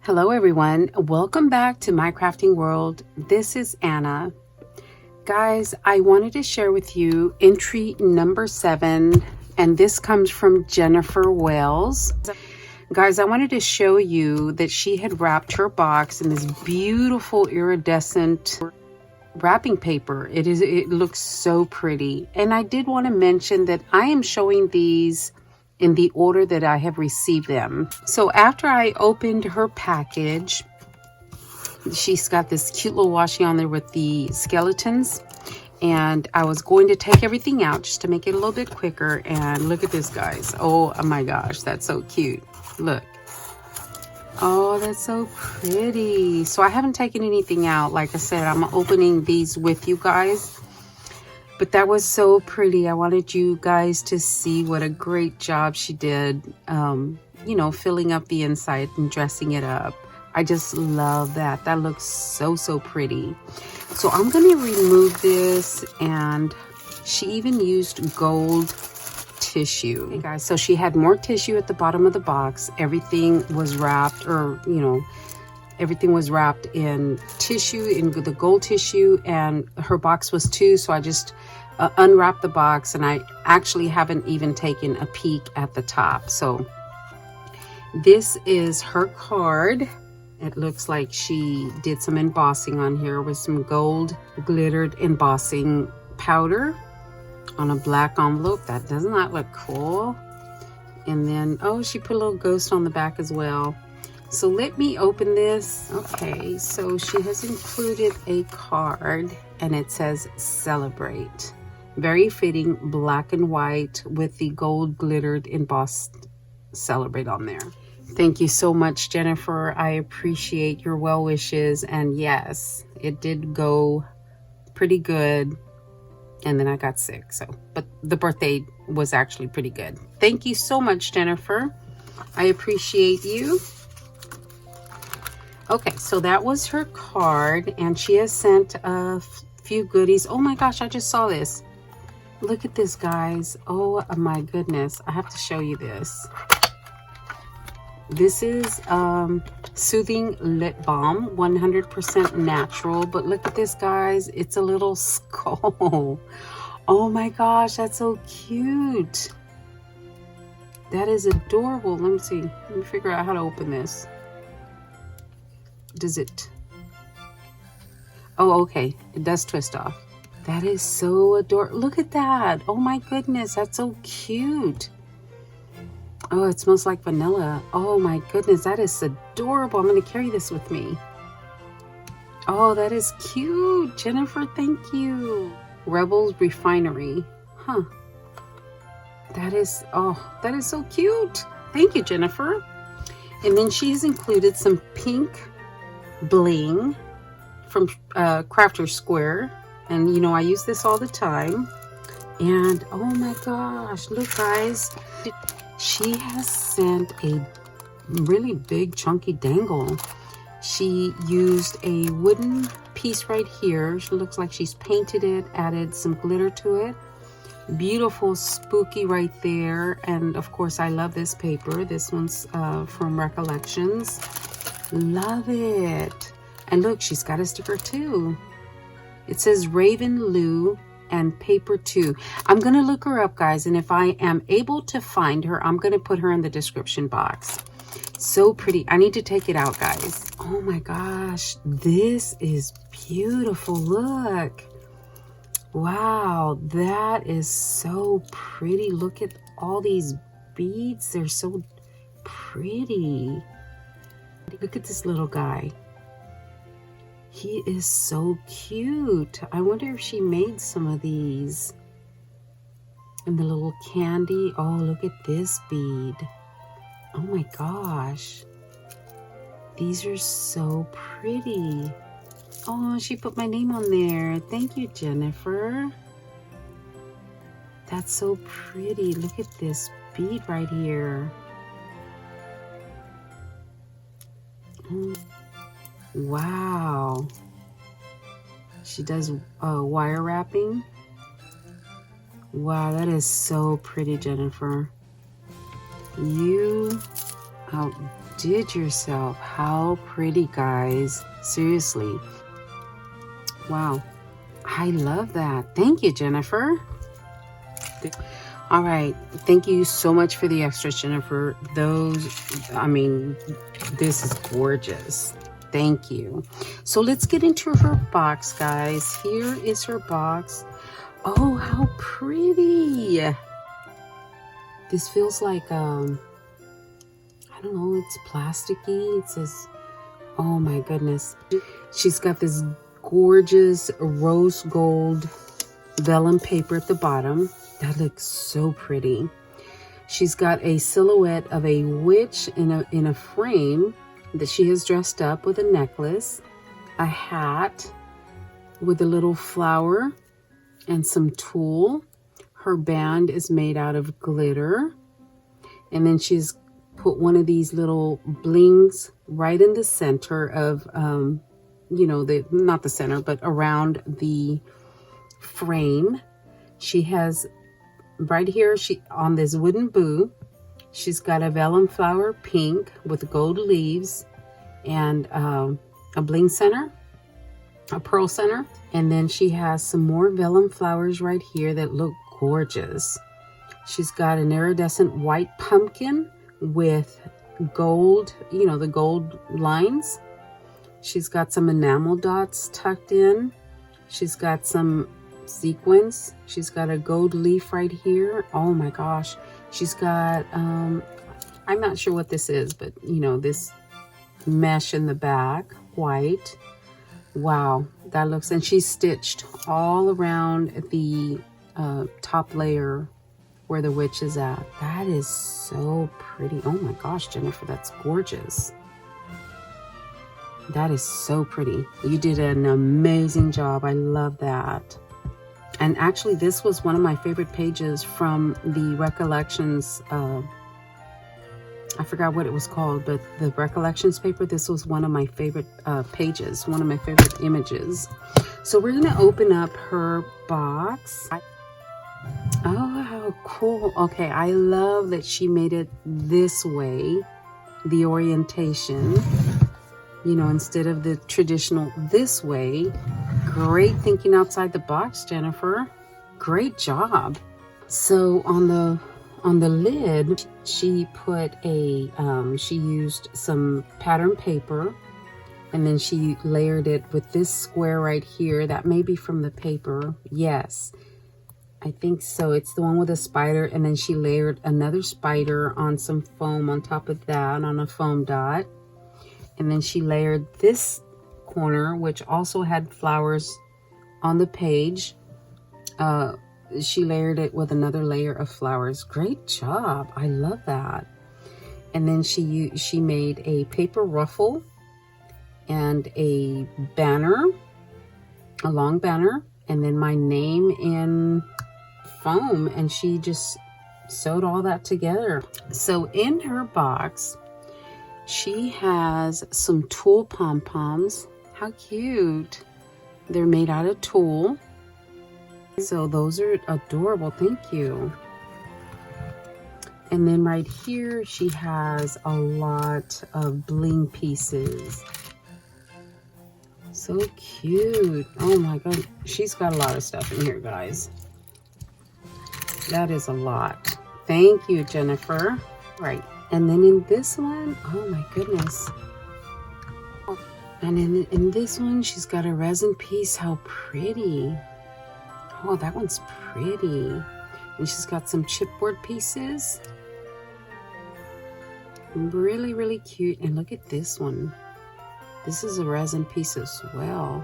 Hello everyone, welcome back to My Crafting World. This is Anna. Guys, I wanted to share with you entry number 7, and this comes from Jennifer Wells. Guys, I wanted to show you that she had wrapped her box in this beautiful iridescent wrapping paper. It looks so pretty. And I did want to mention that I am showing these in the order that I have received them. So after I opened her package, she's got this cute little washi on there with the skeletons, and I was going to take everything out just to make it a little bit quicker. And look at this, guys. Oh my gosh, that's so cute. Look. Oh, that's so pretty. So I haven't taken anything out. Like I said, I'm opening these with you guys. But that was so pretty. I wanted you guys to see what a great job she did, you know, filling up the inside and dressing it up. I just love that. That looks so, so pretty. So I'm going to remove this, and she even used gold tissue. Hey guys, so she had more tissue at the bottom of the box. Everything was wrapped, or, you know, everything was wrapped in tissue, in the gold tissue, and her box was too. So I just unwrapped the box, and I actually haven't even taken a peek at the top. So this is her card. It looks like she did some embossing on here with some gold glittered embossing powder on a black envelope. That does not look cool. And then, oh, she put a little ghost on the back as well. So let me open this. Okay, so she has included a card, and it says celebrate. Very fitting, black and white with the gold glittered embossed celebrate on there. Thank you so much, Jennifer. I appreciate your well wishes. And yes, it did go pretty good. And then I got sick. So, but the birthday was actually pretty good. Thank you so much, Jennifer. I appreciate you. Okay, so that was her card, and she has sent a few goodies. Oh my gosh, I just saw this. Look at this, guys. Oh my goodness, I have to show you this. This is Soothing Lip Balm, 100% natural. But look at this, guys. It's a little skull. Oh my gosh, that's so cute. That is adorable. Let me see. Let me figure out how to open this. Does it? Oh, okay. It does twist off. That is so adorable. Look at that. Oh my goodness. That's so cute. Oh, it smells like vanilla. Oh my goodness. That is adorable. I'm going to carry this with me. Oh, that is cute. Jennifer, thank you. Rebels Refinery. Huh. That is, oh, that is so cute. Thank you, Jennifer. And then she's included some pink bling from Crafter's Square, and you know I use this all the time. And oh my gosh, look guys, she has sent a really big chunky dangle. She used a wooden piece right here. She looks like she's painted it, added some glitter to it. Beautiful spooky right there. And of course I love this paper. This one's from Recollections. Love it. And look, she's got a sticker too. It says Raven Lou and paper too. I'm gonna look her up, guys, and if I am able to find her, I'm gonna put her in the description box. So pretty. I need to take it out, guys. Oh my gosh, this is beautiful. Look. Wow, that is so pretty. Look at all these beads. They're so pretty. Look at this little guy. He is so cute. I wonder if she made some of these. And the little candy. Oh, look at this bead. Oh my gosh. These are so pretty. Oh, she put my name on there. Thank you, Jennifer. That's so pretty. Look at this bead right here. Wow. She does wire wrapping. Wow, that is so pretty, Jennifer. You outdid yourself. How pretty, guys. Seriously. Wow. I love that. Thank you, Jennifer. All right. Thank you so much for the extras, Jennifer. I mean, this is gorgeous. Thank you. So let's get into her box, guys. Here is her box. Oh, how pretty. This feels like, I don't know, it's plasticky. It says, oh my goodness. She's got this gorgeous rose gold vellum paper at the bottom. That looks so pretty. She's got a silhouette of a witch in a frame that she has dressed up with a necklace, a hat with a little flower and some tulle. Her band is made out of glitter. And then she's put one of these little blings right in the center of, you know, not the center, but around the frame. She has right here, on this wooden boo, she's got a vellum flower pink with gold leaves and a bling center, a pearl center. And then she has some more vellum flowers right here that look gorgeous. She's got an iridescent white pumpkin with gold, you know, the gold lines. She's got some enamel dots tucked in. She's got some sequins. She's got a gold leaf right here. Oh my gosh. She's got, I'm not sure what this is, but you know, this mesh in the back, white. Wow, that looks, and she's stitched all around the top layer where the witch is at. That is so pretty. Oh my gosh, Jennifer, that's gorgeous. That is so pretty. You did an amazing job. I love that. And actually, this was one of my favorite pages from the Recollections. I forgot what it was called, but the Recollections paper, this was one of my favorite pages, one of my favorite images. So we're gonna open up her box. Oh, how cool. Okay, I love that she made it this way, the orientation, you know, instead of the traditional this way. Great thinking outside the box, Jennifer. Great job. So on the lid, she put a, she used some pattern paper, and then she layered it with this square right here. That may be from the paper. Yes, I think so. It's the one with a spider, and then she layered another spider on some foam on top of that, on a foam dot. And then she layered this corner, which also had flowers on the page. She layered it with another layer of flowers. Great job. I love that. And then she made a paper ruffle and a banner, a long banner, and then my name in foam, and she just sewed all that together. So in her box, she has some tulle pom-poms. How cute. They're made out of tulle. So those are adorable. Thank you. And then right here, she has a lot of bling pieces. So cute. Oh my God. She's got a lot of stuff in here, guys. That is a lot. Thank you, Jennifer. Right. And then in this one, oh my goodness. And in this one, she's got a resin piece. How pretty. Oh, that one's pretty. And she's got some chipboard pieces. Really, really cute. And look at this one. This is a resin piece as well.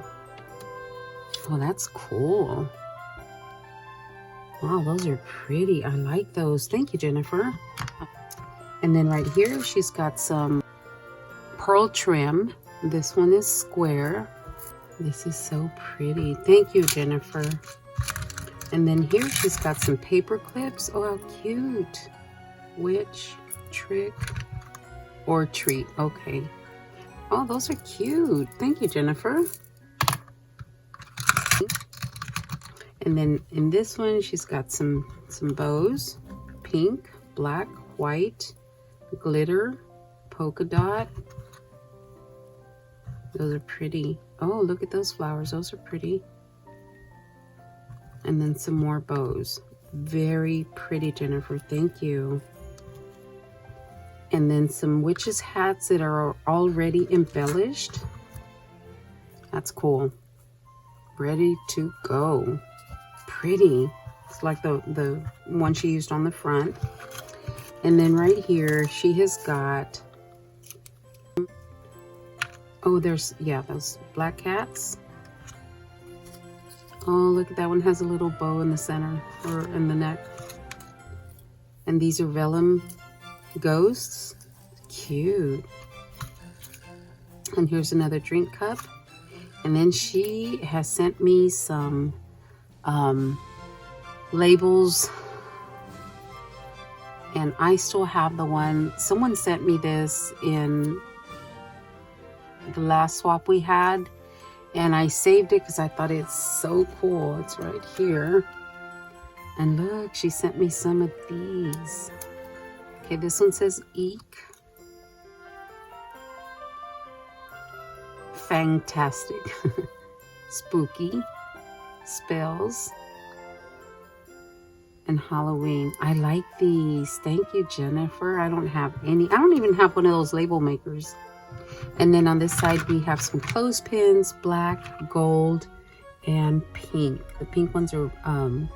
Oh, that's cool. Wow, those are pretty. I like those. Thank you, Jennifer. And then right here, she's got some pearl trim. This one is square. This is so pretty. Thank you, Jennifer. And then here she's got some paper clips. Oh, how cute. Witch, trick, or treat. Okay. Oh, those are cute. Thank you, Jennifer. And then in this one, she's got some bows. Pink, black, white, glitter, polka dot. Those are pretty. Oh, look at those flowers. Those are pretty. And then some more bows. Very pretty, Jennifer. Thank you. And then some witches hats that are already embellished. That's cool. Ready to go. Pretty. It's like the one she used on the front. And then right here, she has got, oh, there's, yeah, those black cats. Oh, look at that one, has a little bow in the center, or in the neck. And these are vellum ghosts. Cute. And here's another drink cup. And then she has sent me some labels. And I still have the one, someone sent me this in the last swap we had. And I saved it because I thought it's so cool. It's right here. And look, she sent me some of these. Okay, this one says Eek. Fantastic. Spooky. Spells. And Halloween. I like these. Thank you, Jennifer. I don't have any. I don't even have one of those label makers. And then on this side, we have some clothespins, black, gold, and pink. The pink ones are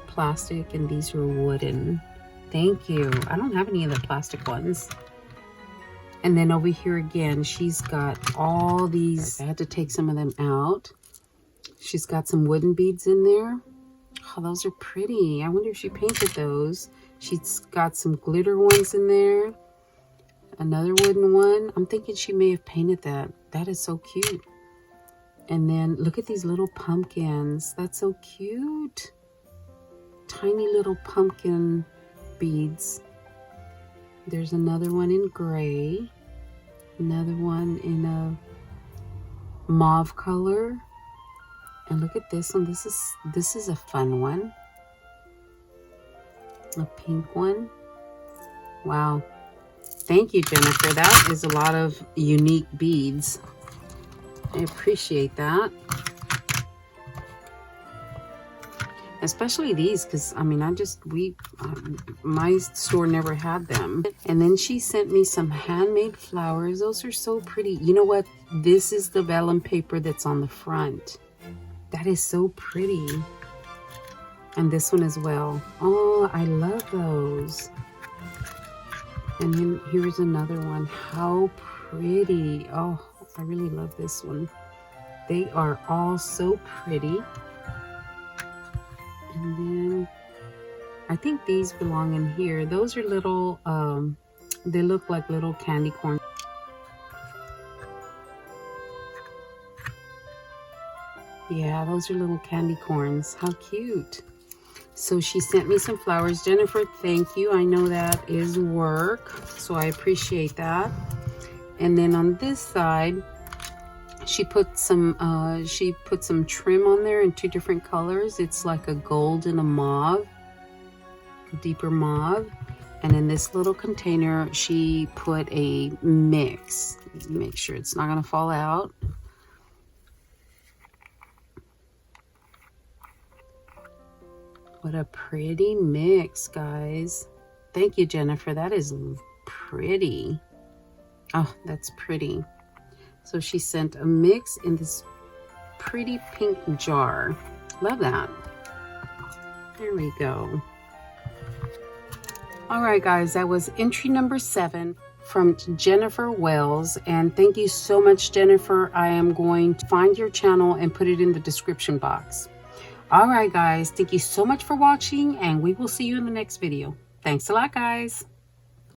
plastic, and these are wooden. Thank you. I don't have any of the plastic ones. And then over here again, she's got all these. I had to take some of them out. She's got some wooden beads in there. Oh, those are pretty. I wonder if she painted those. She's got some glitter ones in there. Another wooden one. I'm thinking she may have painted that. That is so cute. And then look at these little pumpkins. That's so cute. Tiny little pumpkin beads. There's another one in gray. Another one in a mauve color. And look at this one. This is a fun one. A pink one. Wow. Thank you, Jennifer. That is a lot of unique beads. I appreciate that. Especially these, because I mean, my store never had them. And then she sent me some handmade flowers. Those are so pretty. You know what? This is the vellum paper that's on the front. That is so pretty. And this one as well. Oh, I love those. And then here's another one. How pretty. Oh, I really love this one. They are all so pretty. And then I think these belong in here. Those are little, they look like little candy corn. Yeah, those are little candy corns. How cute. So she sent me some flowers. Jennifer, thank you. I know that is work, so I appreciate that. And then on this side, she put some trim on there in 2 different colors. It's like a gold and a mauve, a deeper mauve. And in this little container, she put a mix. Make sure it's not gonna fall out. What a pretty mix, guys. Thank you, Jennifer. That is pretty. Oh, that's pretty. So she sent a mix in this pretty pink jar. Love that. There we go. All right, guys, that was entry number 7 from Jennifer Wells. And thank you so much, Jennifer. I am going to find your channel and put it in the description box. All right, guys, thank you so much for watching, and we will see you in the next video. Thanks a lot, guys.